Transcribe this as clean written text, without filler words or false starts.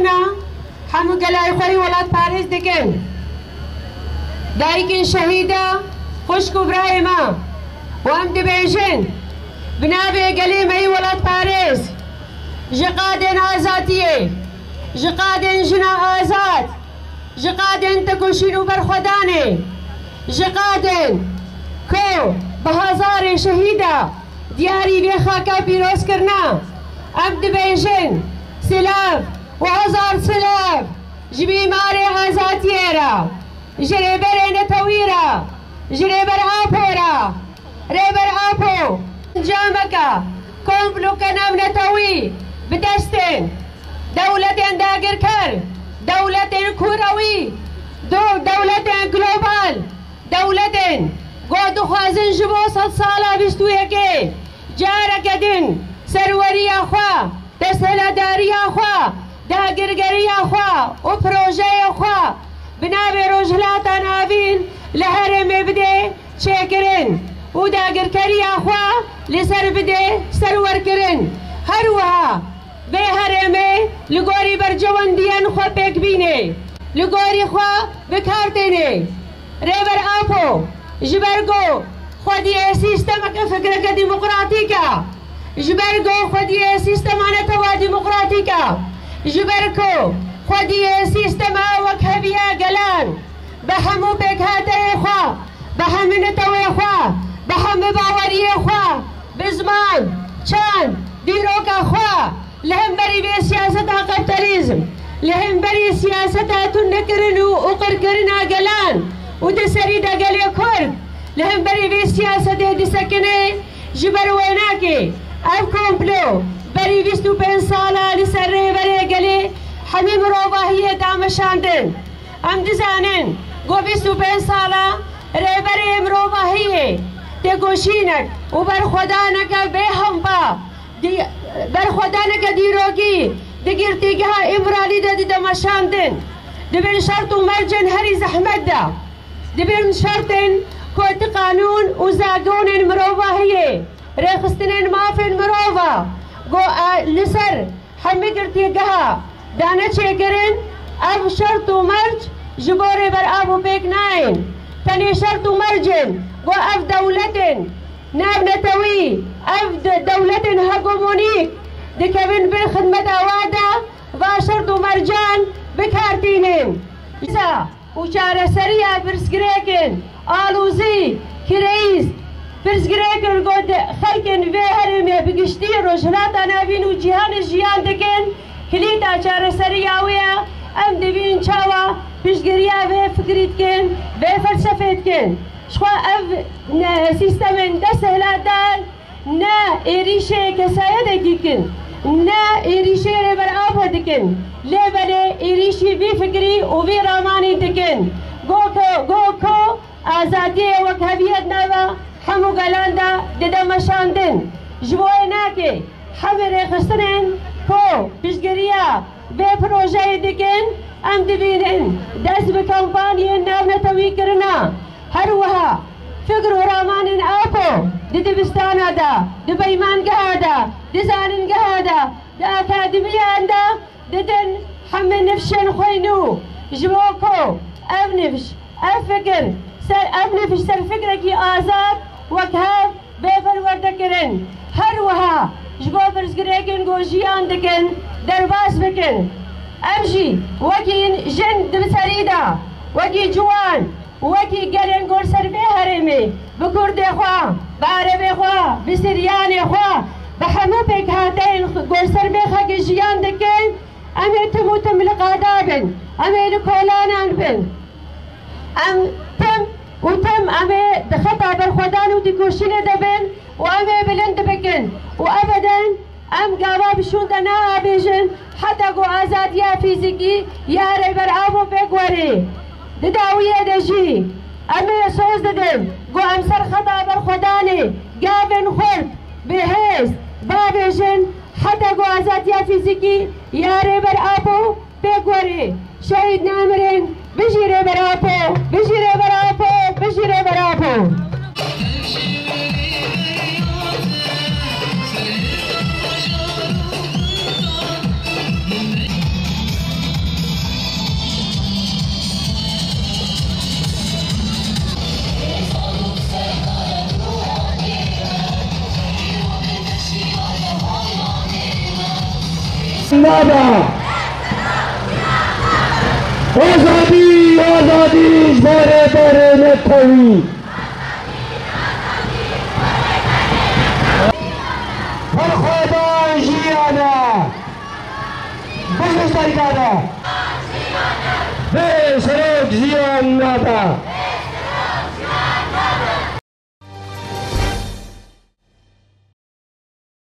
جنا همو گلای خوی ولاد پاریس دکن دایکن شهیده خوشک و برای ما و هم دبیجن بنابه گلی می ولاد پاریس جقادن آزادیه جقادن جنا آزاد جقادن تکوشین و برخودانه جقادن کو به هزار شهیده دیاری به خاکا پیروز کرنا ام دبیجن سلاف و هزار سلاف جبی ماره آزادیه را جریبر نتویرا جریبر آپورا ریبر آپو جامکا کمپلو کنام نتوی بدستن دولتن داگر کر دولتن کوروی دولتن گلوبال دولتن گودو خوازن جبو 100 سالا بشتویه که جارکدن سروری آخوا تسهیلداری آخوا داگرگری آخوا و پروژه آخوا بنابه روجلاتان آوین لهرم بده چه کرن و داگرکری آخوا لسر بده سرور کرن هر وها به هرمه لگوری برجواندیان خوا پیک بینه لگوری خوا بکارتنه ریبر آپو جبرگو خودی سیستم که فکر که دموکراتیکا جبرگو خودی سیستم آنتوا دموکراتیکا جبرگو خودی سیستم وکهبیا گلان به همو بکاته خوا به همه نتوی خوا به همه باوری خوا بزمان چند دیروکا خوا لهم بری به سیاست کپیتالیزم لهم بری سیاست تنکرن و اقر کرنا گلان و دسری دگلی کرد لهم بری به سیاست دسکنه جبر ویناکی اب کمپلو بری 25 ساله لسر بری گلی همه مروباهیه دامشاندن ام دزانن گو 25 ساله ریبری مروباهیه تگوشینک و بر خدا نکه به هم با بر خدا نکه دیروگی دگیرتیگه امرالی ده دمشاندن دبن شرط و مرجن هری زحمت ده دبن شرطن کوت قانون و زاگون مروباهیه ریخستنین مافن مروبا گو لسر همه گرتیگه دانه چه کرن اب شرط و مرج جبوره بر آبو بیک ناین تنی شرط و مرجن گو اب دولتن ناب نتوی اب دولتن هگومونیک دکبن بر خدمت آوادا و شرط و مرجان بکارتینن و چاره سریع برسگریکن آلوزی کریز برسگریکن گود خلکن وی هرمه بگشتی روشنات نابین و جهان جیان دکن کلیتا چاره سریعویا ام دبین چاوا پیشگیریا و فکریت کن و فلسفیت کن شخوا اف سیستمن دست هلادان نا ایریشه کسایه دکی کن نا ایریشه بر آب دکن لیبله ایریشی بی فکری و بی رامانی دکن گوکو آزادی و کبیت نوا همو گلاندا ددمشاندن جبوه ناکه همه ریخستنن کو پیشگیریا به پروژه دکن ام دبینن دست به کمپانی نام نتوی کرنا هر وها فکر و رامان آپو دبستانا دا دبیمان گهادا دزانن گهادا دا اکادمیان دا ددن همه نفشن خوینو جبوکو ام نفش ام فکر سر ام نفش سر فکرکی آزاد وکهاب بپرورده کرن هر وها جبو برزگریکن گوشیان دکن درباس بکن امشي وكي جن دبسريدا وكي جوان وكي قرن قول سربي هرمي بكرد خوا بعربي خوا بسريان خوا بحمو بك هاتين قول سربي خاكي جيان دكين امي تموتم لقادابن امي لكولانان بن ام تم وتم امي دخطا بالخدان وديكوشين دبن وامي بلند بكن وابدا ام قابا بشون دنا بيجن حتى قو آزاد يا فيزيكي يا ريبر آبو بيقوري دداوية دجي امي سوز ددم قو امسر خطا بالخداني قابن خلط بهيز بابيجن حتى قو آزاد يا فيزيكي يا ريبر آبو بيقوري شهيد نامرين بيجي ريبر آبو بيجي ريبر آبو بيجي ريبر آبو نادا آزادی آزادی باره باره نتوی برخوادان جیانا بزرگ دادا به سرک زیان نادا